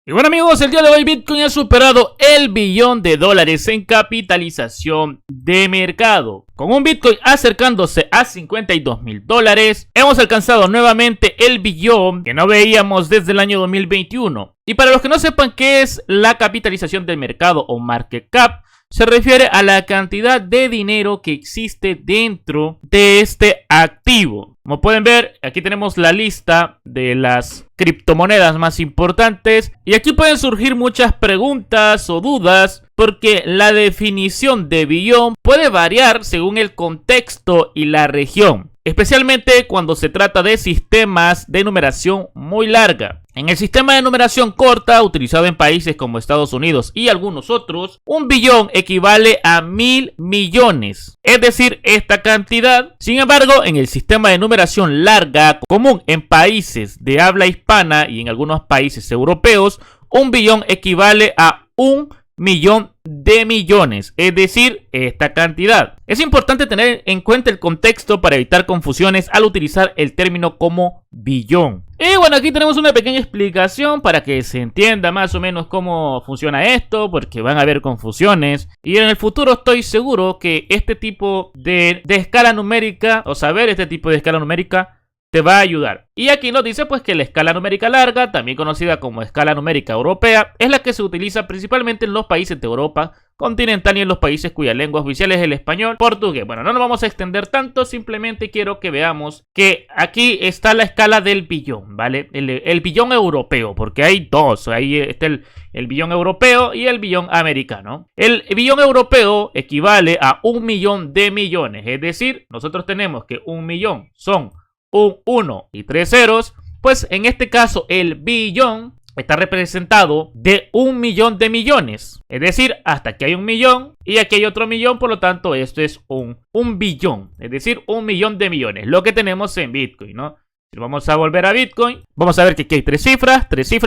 Y bueno amigos, el día de hoy Bitcoin ha superado el billón de dólares en capitalización de mercado. Con un Bitcoin acercándose a $52.000, hemos alcanzado nuevamente el billón que no veíamos desde el año 2021. Y para los que no sepan qué es la capitalización del mercado o market cap, se refiere a la cantidad de dinero que existe dentro de este activo. Como pueden ver, aquí tenemos la lista de las criptomonedas más importantes. Y aquí pueden surgir muchas preguntas o dudas, porque la definición de billón puede variar según el contexto y la región, especialmente cuando se trata de sistemas de numeración muy larga. En el sistema de numeración corta, utilizado en países como Estados Unidos y algunos otros, un billón equivale a 1.000 millones, es decir, esta cantidad. Sin embargo, en el sistema de numeración larga, común en países de habla hispana y en algunos países europeos, un billón equivale a 1.000.000 de millones, es decir, esta cantidad. Es importante tener en cuenta el contexto para evitar confusiones al utilizar el término como billón. Y bueno, aquí tenemos una pequeña explicación para que se entienda más o menos cómo funciona esto, porque van a haber confusiones. Y en el futuro estoy seguro que este tipo de escala numérica, o saber este tipo de escala numérica, te va a ayudar. Y aquí nos dice pues que la escala numérica larga, también conocida como escala numérica europea, es la que se utiliza principalmente en los países de Europa continental y en los países cuya lengua oficial es el español portugués. Bueno, no nos vamos a extender tanto, simplemente quiero que veamos que aquí está la escala del billón, ¿vale? El billón europeo, porque hay dos, ahí está el billón europeo y el billón americano. El billón europeo equivale a 1.000.000 de millones, es decir, nosotros tenemos que 1.000.000 son un 1 y 3 ceros, pues en este caso el billón está representado de 1.000.000 de millones. Es decir, hasta aquí hay 1.000.000 y aquí hay otro millón, por lo tanto esto es un billón, es decir, 1.000.000 de millones, lo que tenemos en Bitcoin, ¿no? Si vamos a volver a Bitcoin, vamos a ver que aquí hay tres cifras,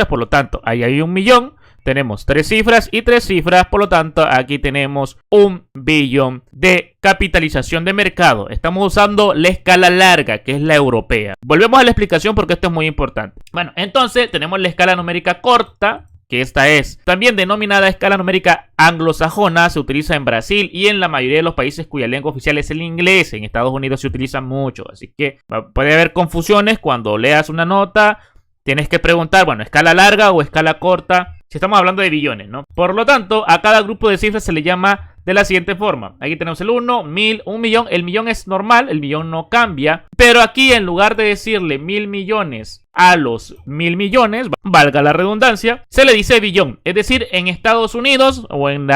por lo tanto ahí hay 1.000.000. Tenemos 3 cifras y 3 cifras, por lo tanto aquí tenemos 1.000.000.000 de capitalización de mercado. Estamos usando la escala larga, que es la europea. Volvemos a la explicación porque esto es muy importante. Bueno, entonces tenemos la escala numérica corta, que esta es también denominada escala numérica anglosajona, se utiliza en Brasil y en la mayoría de los países cuya lengua oficial es el inglés. En Estados Unidos se utiliza mucho, así que puede haber confusiones cuando leas una nota. Tienes que preguntar, bueno, escala larga o escala corta, si estamos hablando de billones, ¿no? Por lo tanto, a cada grupo de cifras se le llama de la siguiente forma. Aquí tenemos el 1, 1.000, 1.000.000. El millón es normal, el millón no cambia. Pero aquí, en lugar de decirle 1.000 millones a los 1.000 millones, valga la redundancia, se le dice billón. Es decir, en Estados Unidos o en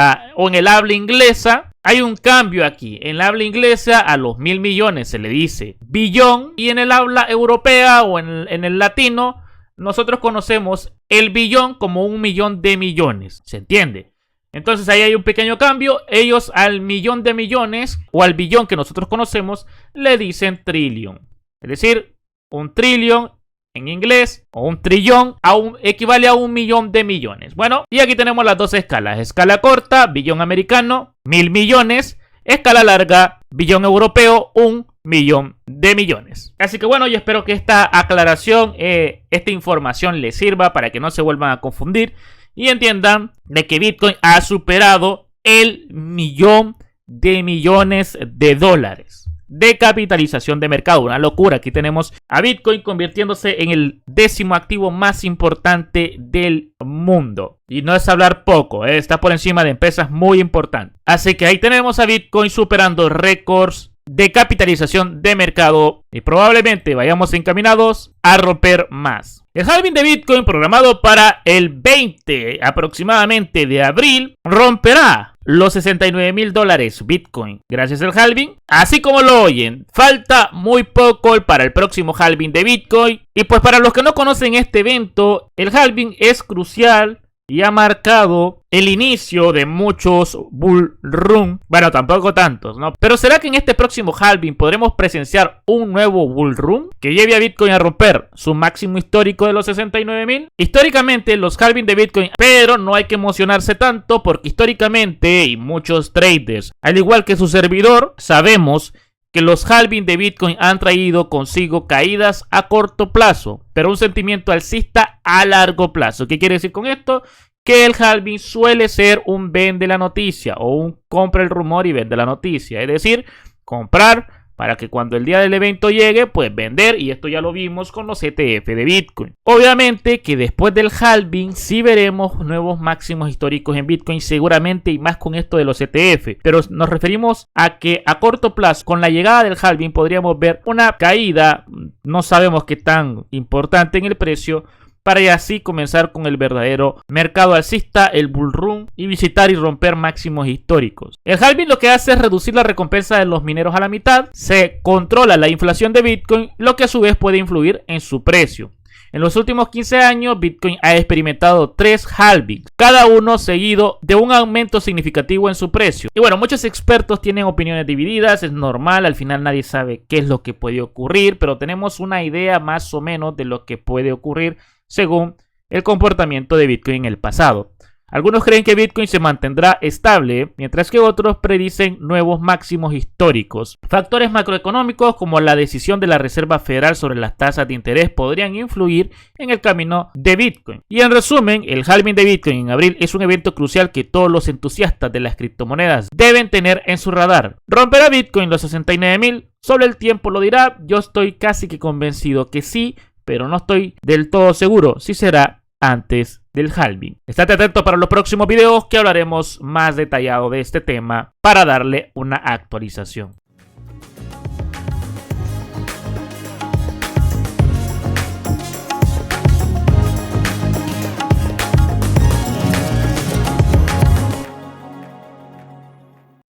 el habla inglesa, hay un cambio aquí. En el habla inglesa a los 1.000 millones se le dice billón. Y en el habla europea o en el latino, nosotros conocemos el billón como 1.000.000 de millones. ¿Se entiende? Entonces ahí hay un pequeño cambio. Ellos al millón de millones o al billón que nosotros conocemos le dicen trillón. Es decir, un trillón en inglés o un trillón equivale a 1.000.000 de millones. Bueno, y aquí tenemos las dos escalas. Escala corta, billón americano, 1.000 millones. Escala larga, billón europeo, 1.000.000 de millones. Así que bueno, yo espero que esta aclaración, esta información les sirva para que no se vuelvan a confundir y entiendan de que Bitcoin ha superado el 1.000.000 de millones de dólares de capitalización de mercado. Una locura. Aquí tenemos a Bitcoin convirtiéndose en el 10º activo más importante del mundo. Y no es hablar poco, está por encima de empresas muy importantes. Así que ahí tenemos a Bitcoin superando récords de capitalización de mercado y probablemente vayamos encaminados a romper más. El halving de Bitcoin, programado para el 20 aproximadamente de abril, romperá los $69.000 Bitcoin gracias al halving. Así como lo oyen, falta muy poco para el próximo halving de Bitcoin. Y pues para los que no conocen este evento, el halving es crucial y ha marcado el inicio de muchos bull run. Bueno, tampoco tantos, ¿no? Pero ¿será que en este próximo halving podremos presenciar un nuevo bull run que lleve a Bitcoin a romper su máximo histórico de los 69.000? Históricamente los halving de Bitcoin, pero no hay que emocionarse tanto porque históricamente y muchos traders, al igual que su servidor, sabemos que los halving de Bitcoin han traído consigo caídas a corto plazo, pero un sentimiento alcista a largo plazo. ¿Qué quiere decir con esto? Que el halving suele ser un vende la noticia o un compra el rumor y vende la noticia. Es decir, comprar para que cuando el día del evento llegue, pues vender, y esto ya lo vimos con los ETF de Bitcoin. Obviamente que después del halving sí veremos nuevos máximos históricos en Bitcoin, seguramente, y más con esto de los ETF. Pero nos referimos a que a corto plazo, con la llegada del halving, podríamos ver una caída, no sabemos qué tan importante en el precio, para así comenzar con el verdadero mercado alcista, el bull run, y visitar y romper máximos históricos. El halving lo que hace es reducir la recompensa de los mineros a la mitad, se controla la inflación de Bitcoin, lo que a su vez puede influir en su precio. En los últimos 15 años, Bitcoin ha experimentado 3 halvings, cada uno seguido de un aumento significativo en su precio. Y bueno, muchos expertos tienen opiniones divididas, es normal, al final nadie sabe qué es lo que puede ocurrir, pero tenemos una idea más o menos de lo que puede ocurrir según el comportamiento de Bitcoin en el pasado. Algunos creen que Bitcoin se mantendrá estable, mientras que otros predicen nuevos máximos históricos. Factores macroeconómicos como la decisión de la Reserva Federal sobre las tasas de interés podrían influir en el camino de Bitcoin. Y en resumen, el halving de Bitcoin en abril es un evento crucial que todos los entusiastas de las criptomonedas deben tener en su radar. ¿Romperá Bitcoin los 69.000? Solo el tiempo lo dirá. Yo estoy casi que convencido que sí, pero no estoy del todo seguro si será antes del halving. Estate atento para los próximos videos que hablaremos más detallado de este tema para darle una actualización.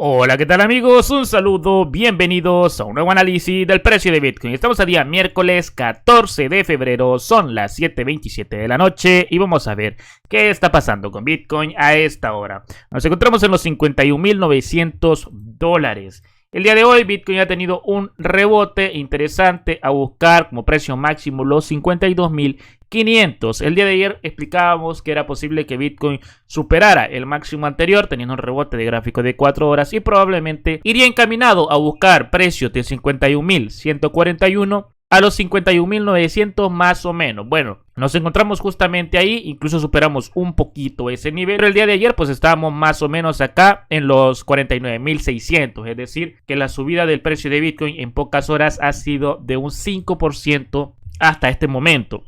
Hola, ¿qué tal amigos? Un saludo, bienvenidos a un nuevo análisis del precio de Bitcoin. Estamos a día miércoles 14 de febrero, son las 7:27 de la noche y vamos a ver qué está pasando con Bitcoin a esta hora. Nos encontramos en los $51.900. El día de hoy Bitcoin ha tenido un rebote interesante a buscar como precio máximo los 52.500. El día de ayer explicábamos que era posible que Bitcoin superara el máximo anterior teniendo un rebote de gráfico de 4 horas y probablemente iría encaminado a buscar precios de 51.141 a los 51.900 más o menos. Bueno, nos encontramos justamente ahí, incluso superamos un poquito ese nivel, pero el día de ayer pues estábamos más o menos acá en los 49.600, es decir, que la subida del precio de Bitcoin en pocas horas ha sido de un 5% hasta este momento.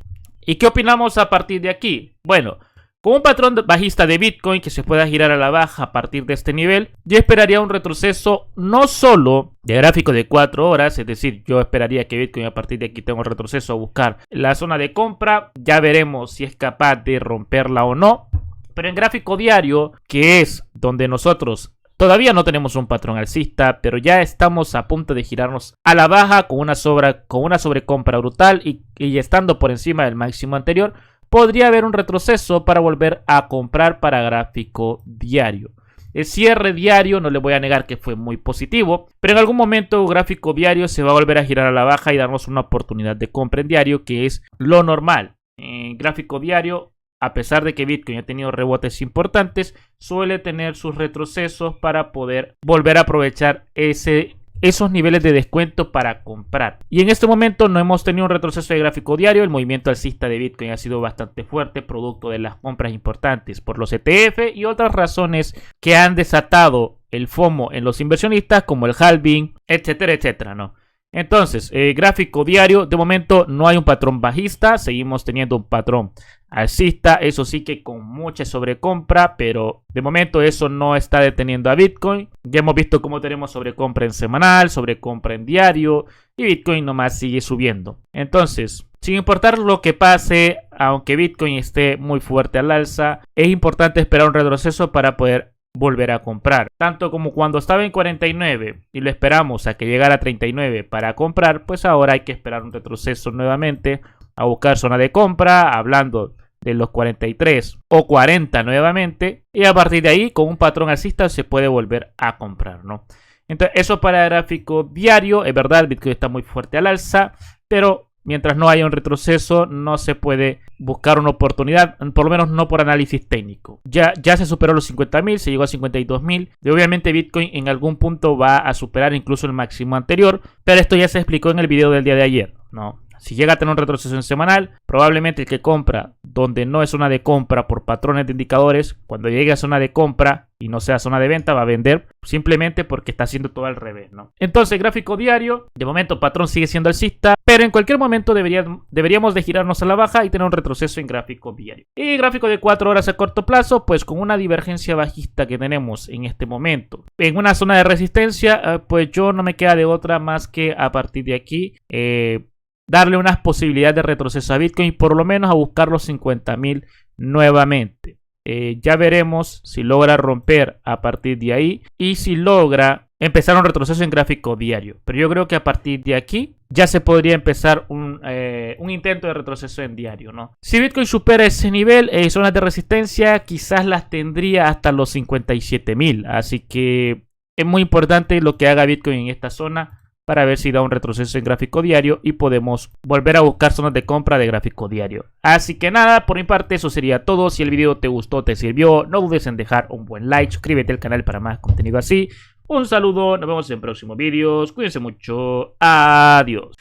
¿Y qué opinamos a partir de aquí? Bueno, con un patrón bajista de Bitcoin que se pueda girar a la baja a partir de este nivel, yo esperaría un retroceso no solo de gráfico de 4 horas, es decir, yo esperaría que Bitcoin a partir de aquí tenga un retroceso a buscar la zona de compra, ya veremos si es capaz de romperla o no, pero en gráfico diario, que es donde nosotros todavía no tenemos un patrón alcista, pero ya estamos a punto de girarnos a la baja con una sobrecompra brutal y estando por encima del máximo anterior, podría haber un retroceso para volver a comprar para gráfico diario. El cierre diario no le voy a negar que fue muy positivo, pero en algún momento gráfico diario se va a volver a girar a la baja y darnos una oportunidad de compra en diario, que es lo normal. En gráfico diario, a pesar de que Bitcoin ha tenido rebotes importantes, suele tener sus retrocesos para poder volver a aprovechar esos niveles de descuento para comprar. Y en este momento no hemos tenido un retroceso de gráfico diario. El movimiento alcista de Bitcoin ha sido bastante fuerte, producto de las compras importantes por los ETF y otras razones que han desatado el FOMO en los inversionistas, como el halving, etcétera, etcétera, ¿no? Entonces, gráfico diario, de momento no hay un patrón bajista, seguimos teniendo un patrón alcista, eso sí que con mucha sobrecompra, pero de momento eso no está deteniendo a Bitcoin. Ya hemos visto cómo tenemos sobrecompra en semanal, sobrecompra en diario y Bitcoin nomás sigue subiendo. Entonces, sin importar lo que pase, aunque Bitcoin esté muy fuerte al alza, es importante esperar un retroceso para poder volver a comprar. Tanto como cuando estaba en 49 y lo esperamos a que llegara a 39 para comprar, pues ahora hay que esperar un retroceso nuevamente a buscar zona de compra, hablando de los 43 o 40 nuevamente, y a partir de ahí con un patrón alcista se puede volver a comprar, ¿no? Entonces eso para el gráfico diario. Es verdad, Bitcoin está muy fuerte al alza, pero mientras no haya un retroceso, no se puede buscar una oportunidad, por lo menos no por análisis técnico. Ya se superó los 50.000, se llegó a 52.000. Y obviamente Bitcoin en algún punto va a superar incluso el máximo anterior, pero esto ya se explicó en el video del día de ayer, ¿no? Si llega a tener un retroceso en semanal, probablemente el que compra donde no es zona de compra por patrones de indicadores, cuando llegue a zona de compra y no sea zona de venta, va a vender simplemente porque está haciendo todo al revés, ¿no? Entonces, gráfico diario, de momento patrón sigue siendo alcista, pero en cualquier momento deberíamos de girarnos a la baja y tener un retroceso en gráfico diario. Y gráfico de 4 horas a corto plazo, pues con una divergencia bajista que tenemos en este momento, en una zona de resistencia, pues yo no me queda de otra más que a partir de aquí, darle unas posibilidades de retroceso a Bitcoin, por lo menos a buscar los 50.000 nuevamente. Ya veremos si logra romper a partir de ahí y si logra empezar un retroceso en gráfico diario. Pero yo creo que a partir de aquí ya se podría empezar un intento de retroceso en diario, ¿no? Si Bitcoin supera ese nivel, zonas de resistencia quizás las tendría hasta los 57.000. Así que es muy importante lo que haga Bitcoin en esta zona para ver si da un retroceso en gráfico diario y podemos volver a buscar zonas de compra de gráfico diario. Así que nada, por mi parte eso sería todo. Si el video te gustó, te sirvió, no dudes en dejar un buen like, suscríbete al canal para más contenido así. Un saludo, nos vemos en próximos vídeos, cuídense mucho, adiós.